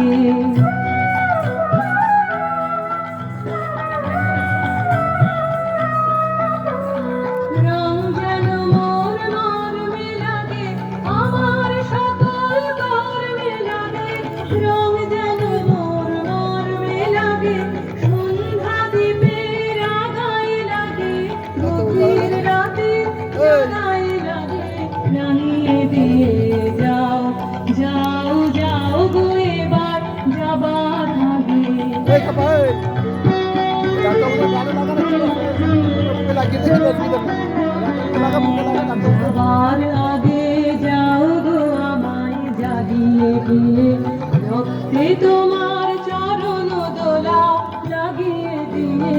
লাগে রং যেন মোর মর্মে লাগে আমার সকল কর্মে লাগে রং যেন মোর মর্মে লাগে সন্ধ্যা দ্বীপের আগায় লাগে গভীর রাতে আগায় লাগে রাঙিয়ে দিয়ে যাও যাও যাও গো এবার যাবার আগে যাবার আগে যাও গো আমায় জাগিয়ে দিয়ে রক্তে তোমার চরণ দোলা লাগিয়ে দিয়ে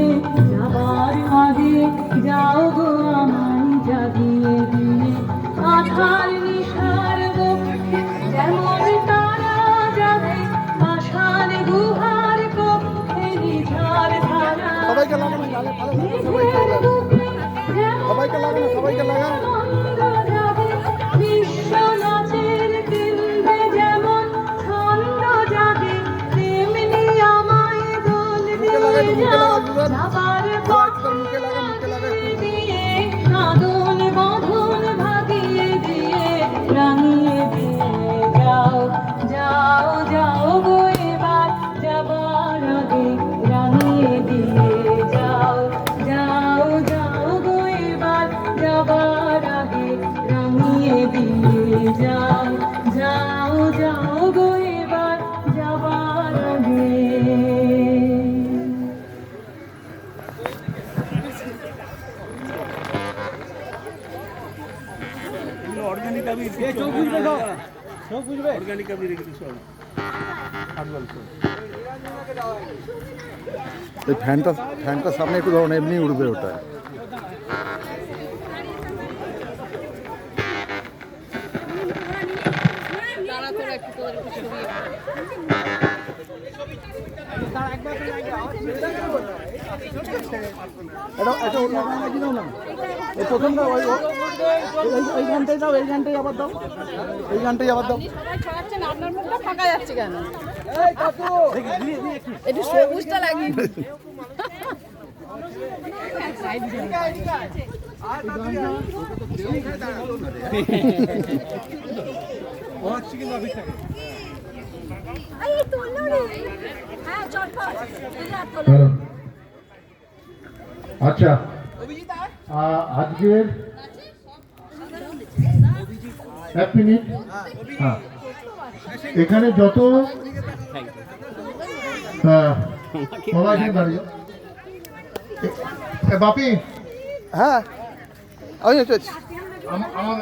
যাবার আগে যাও গো আমায় জাগিয়ে দিয়ে আধার নিশার বক্ষে যেমন তারা যাবে আশার গুহার কক্ষে নিঝার ধারা সবাইকে লাগানো সবাইকে লাগানো বিশ্ব নাচের কেন্দ্রে যেমন ছন্দ জাগে তেমনি আমায় দোল দিয়ে যাও যাবার দিয়ে সাধন বাঁধন ভাগিয়ে দিয়ে রাঙিয়ে দিয়ে যাও যাও যাও গো এবার যাবার আগে রাঙিয়ে দিয়ে যাও যাও যাও গো এবার যাবার আগে রাঙিয়ে দিয়ে যাও যাও যাও গো এবার যাবার আগে অর্গানিক আমি অর্গানিক আমি রেখে দিচ্ছি এই ফ্যানটা সামনে একটু ধরুন এমনি উড়বে ওটা প্রথমটা এই গানটাই দাও এই গানটাই আবার দাও এই গানটাই আবার দাও আপনার মুখটা ফাঁকা যাচ্ছে কেন একটু সবুজটা লাগিয়ে আচ্ছা আজকের এক মিনিট হ্যাঁ এখানে যত বাপি হ্যাঁ আমি আমার